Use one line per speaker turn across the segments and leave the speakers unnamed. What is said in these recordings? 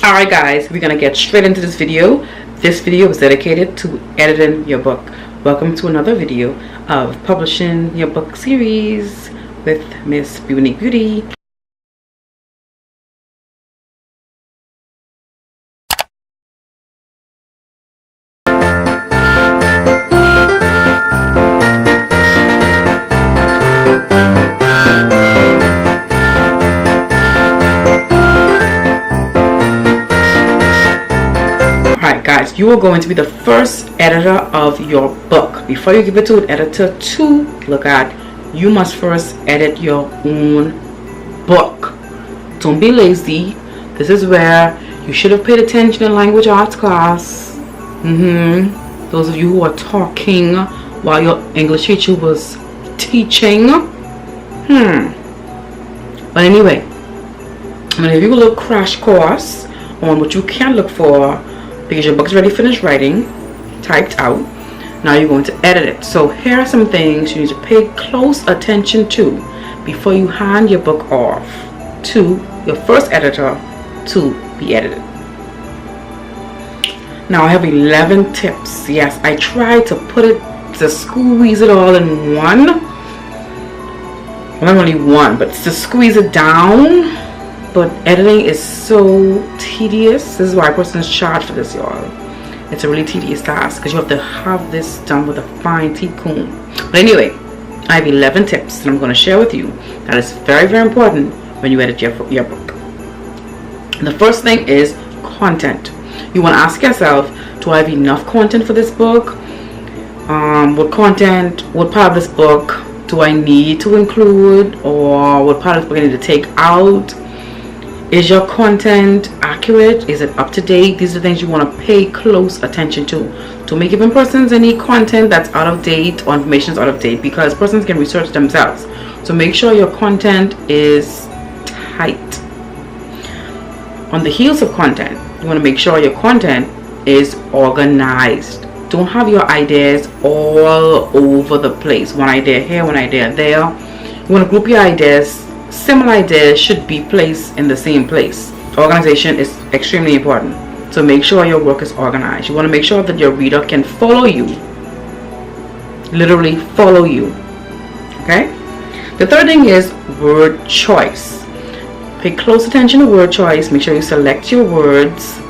Alright guys, we're gonna get straight into this video. This video is dedicated to editing your book. Welcome to another video of publishing your book series with Miss Unique Beauty. Guys, you are going to be the first editor of your book. Before you give it to an editor to look at, you must first edit your own book. Don't be lazy. This is where you should have paid attention in language arts class. Those of you who are talking while your English teacher was teaching. But anyway, I'm going to give you a little crash course on what you can look for, because your book's already finished writing, typed out. Now you're going to edit it. So here are some things you need to pay close attention to before you hand your book off to your first editor to be edited. Now I have 11 tips. Yes, I tried to squeeze it all in one. Well, not only one, but to squeeze it down. But editing is so tedious. This is why a person is charged for this, y'all. It's a really tedious task because you have to have this done with a fine teeth comb. But anyway, I have 11 tips that I'm going to share with you that is very, very important when you edit your book. The first thing is content. You want to ask yourself, do I have enough content for this book? What part of this book do I need to include? Or what part of this book I need to take out? Is your content accurate? Is it up to date? These are things you want to pay close attention to. Don't be giving persons any content that's out of date or information is out of date, because persons can research themselves. So make sure your content is tight. On the heels of content, you want to make sure your content is organized. Don't have your ideas all over the place. One idea here, one idea there. You want to group your ideas. Similar ideas should be placed in the same place. Organization is extremely important. So make sure your work is organized. You want to make sure that your reader can follow you. Literally follow you. Okay? The third thing is word choice. Pay close attention to word choice. Make sure you select your words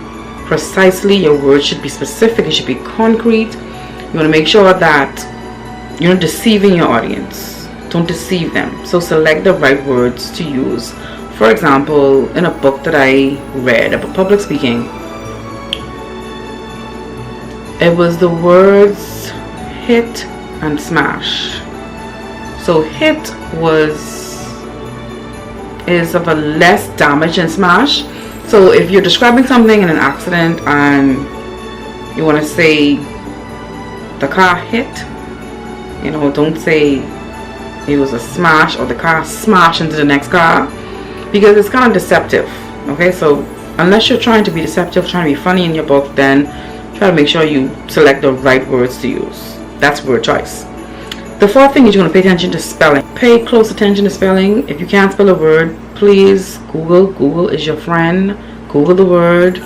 precisely. Your words should be specific. It should be concrete. You want to make sure that you're not deceiving your audience. Don't deceive them. So select the right words to use. For example, in a book that I read about public speaking, it was the words hit and smash. So hit is of a less damage than smash. So if you're describing something in an accident and you want to say the car hit, don't say it was a smash or the car smashed into the next car, because it's kind of deceptive. Okay, so unless you're trying to be deceptive, trying to be funny in your book, then try to make sure you select the right words to use. That's word choice. The fourth thing is you want to pay attention to spelling. Pay close attention to spelling. If you can't spell a word, please Google is your friend. Google the word.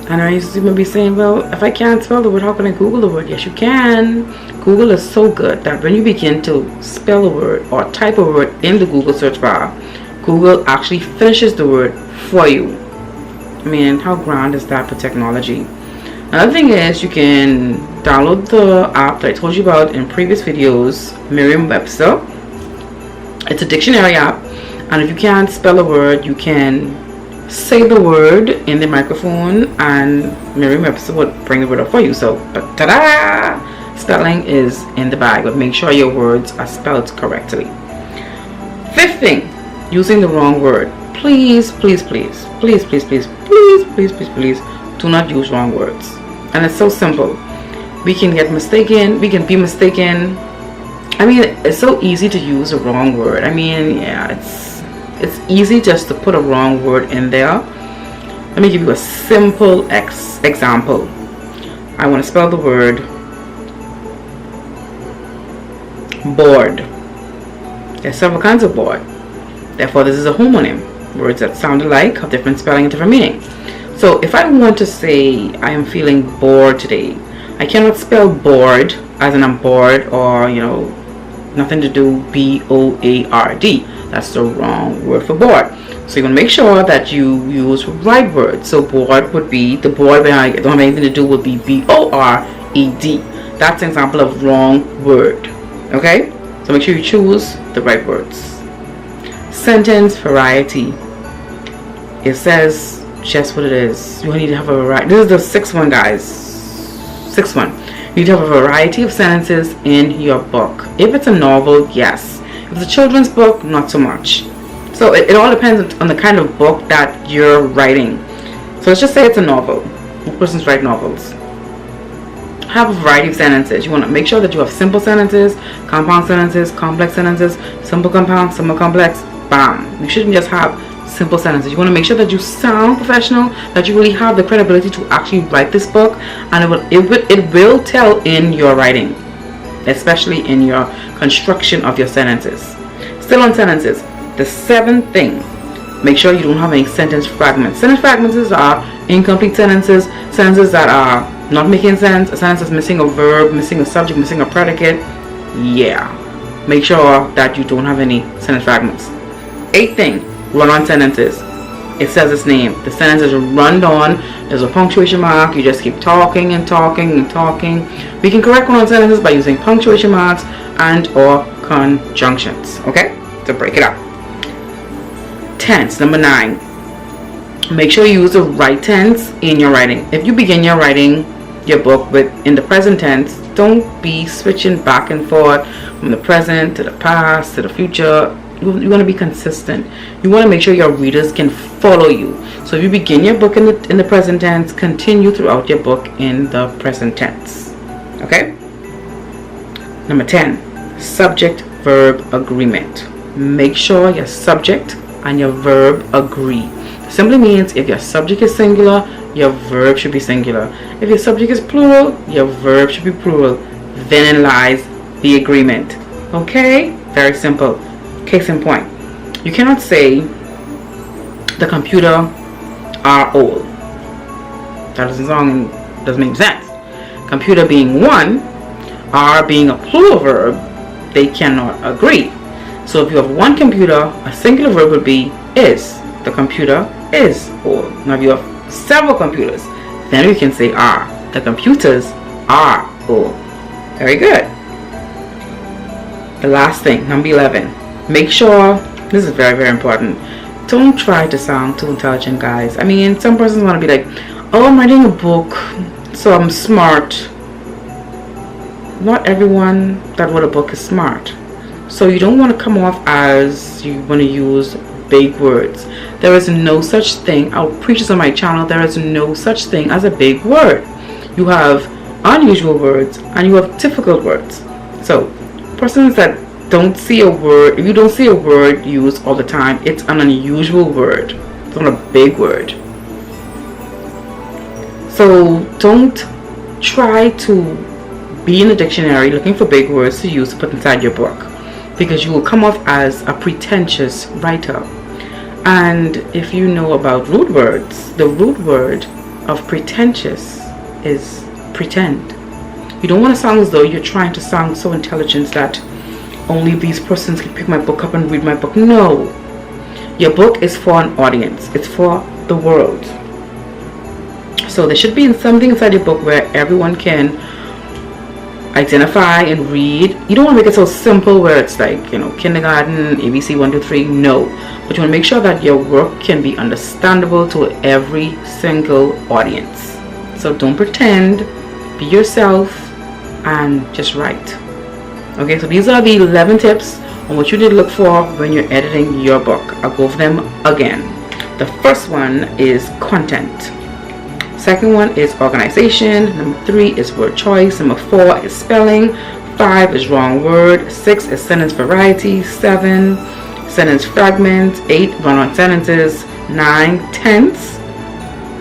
And I used to be saying, well, if I can't spell the word, how can I Google the word? Yes, you can. Google is so good that when you begin to spell a word or type a word in the Google search bar, Google actually finishes the word for you. I mean, how grand is that for technology? Another thing is you can download the app that I told you about in previous videos, Merriam-Webster. It's a dictionary app, and if you can't spell a word, you can say the word in the microphone and Merriam-Webster would bring the word up for you. So, ta-da! Spelling is in the bag, but make sure your words are spelled correctly. Fifth thing, using the wrong word. Please do not use wrong words. And it's so simple. We can get mistaken, we can be mistaken. I mean, it's so easy to use a wrong word. I mean, yeah, it's easy just to put a wrong word in there. Let me give you a simple example. I want to spell the word board. There's several kinds of board. Therefore, this is a homonym. Words that sound alike have different spelling and different meaning. So if I want to say I am feeling bored today, I cannot spell bored as in I'm bored, or nothing to do, B-O-A-R-D. That's the wrong word for bored. So you want to make sure that you use right words. So bored would be, the board when I don't have anything to do would be B-O-R-E-D. That's an example of wrong word. Okay? So make sure you choose the right words. Sentence variety. It says just what it is. You need to have a variety. This is the sixth one, guys. Sixth one. You need to have a variety of sentences in your book. If it's a novel, yes. If it's a children's book, not so much. So it all depends on the kind of book that you're writing. So let's just say it's a novel. What persons write novels? Have a variety of sentences. You want to make sure that you have simple sentences, compound sentences, complex sentences, simple compound, simple complex. Bam. You shouldn't just have simple sentences. You want to make sure that you sound professional, that you really have the credibility to actually write this book, and it will tell in your writing, especially in your construction of your sentences. Still on sentences, the seventh thing, make sure you don't have any sentence fragments. Sentence fragments are incomplete sentences, sentences that are not making sense, a sentence that's missing a verb, missing a subject, missing a predicate. Yeah, make sure that you don't have any sentence fragments. Eighth thing, run-on sentences. It says its name. The sentence is run on. There's a punctuation mark. You just keep talking and talking and talking. We can correct run-on sentences by using punctuation marks and or conjunctions. Okay, so break it up. Tense, number 9. Make sure you use the right tense in your writing. If you begin your writing your book in the present tense, don't be switching back and forth from the present to the past to the future. You want to be consistent. You want to make sure your readers can follow you. So if you begin your book in the present tense, continue throughout your book in the present tense. Okay? Number 10, subject-verb agreement. Make sure your subject and your verb agree. Simply means if your subject is singular, your verb should be singular. If your subject is plural, your verb should be plural. Therein lies the agreement. Okay? Very simple. Case in point, you cannot say the computer are old. That doesn't make sense. Computer being one, are being a plural verb, they cannot agree. So if you have one computer, a singular verb would be is. The computer is old. Now if you have several computers, then we can say are. The computers are old. Very good. The last thing, number 11. Make sure, this is very, very important, don't try to sound too intelligent, guys. I mean, some persons want to be like, oh, I'm writing a book, so I'm smart. Not everyone that wrote a book is smart. So you don't want to come off as you want to use big words. There is no such thing, I'll preach this on my channel, there is no such thing as a big word. You have unusual words and you have difficult words. So persons that don't see a word, if you don't see a word used all the time, it's an unusual word. It's not a big word. So don't try to be in the dictionary looking for big words to use to put inside your book, because you will come off as a pretentious writer. And if you know about root words, the root word of pretentious is pretend. You don't want to sound as though you're trying to sound so intelligent that only these persons can pick my book up and read my book. No. Your book is for an audience. It's for the world. So there should be something inside your book where everyone can identify and read. You don't want to make it so simple where it's like, kindergarten, ABC 1, 2, 3. No. But you want to make sure that your work can be understandable to every single audience. So don't pretend. Be yourself and just write. Okay, so these are the 11 tips on what you need to look for when you're editing your book. I'll go over them again. The first one is content. Second one is organization. Number 3 is word choice. Number 4 is spelling. 5 is wrong word. 6 is sentence variety. 7, sentence fragments. 8, run-on sentences. 9, tense.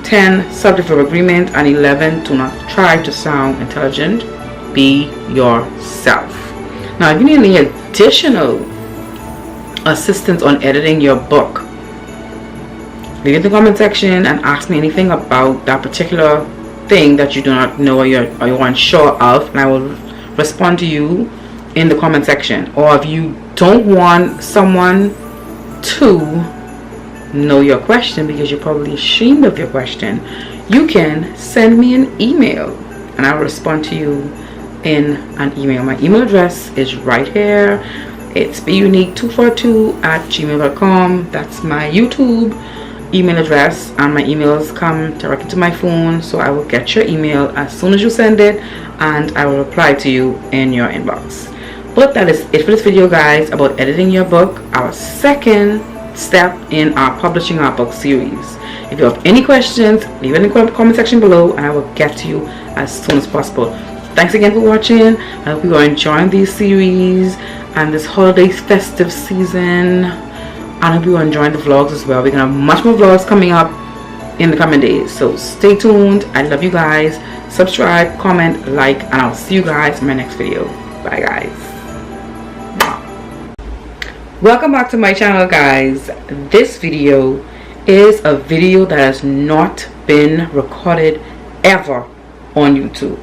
10, subject verb agreement. And 11, do not try to sound intelligent. Be yourself. Now, if you need any additional assistance on editing your book, leave it in the comment section and ask me anything about that particular thing that you do not know or you're unsure of, and I will respond to you in the comment section. Or if you don't want someone to know your question because you're probably ashamed of your question, you can send me an email and I'll respond to you in an email. My email address is right here. It's beunique242@gmail.com. That's my YouTube email address, and my emails come directly to my phone, so I will get your email as soon as you send it and I will reply to you in your inbox. But that is it for this video, guys, about editing your book, our second step in our publishing our book series. If you have any questions, leave it in the comment section below and I will get to you as soon as possible. Thanks again for watching. I hope you are enjoying these series and this holiday festive season. I hope you are enjoying the vlogs as well. We're gonna have much more vlogs coming up in the coming days, so stay tuned. I love you guys. Subscribe, comment, like, and I'll see you guys in my next video. Bye, guys. Welcome back to my channel, guys. This video is a video that has not been recorded ever on YouTube.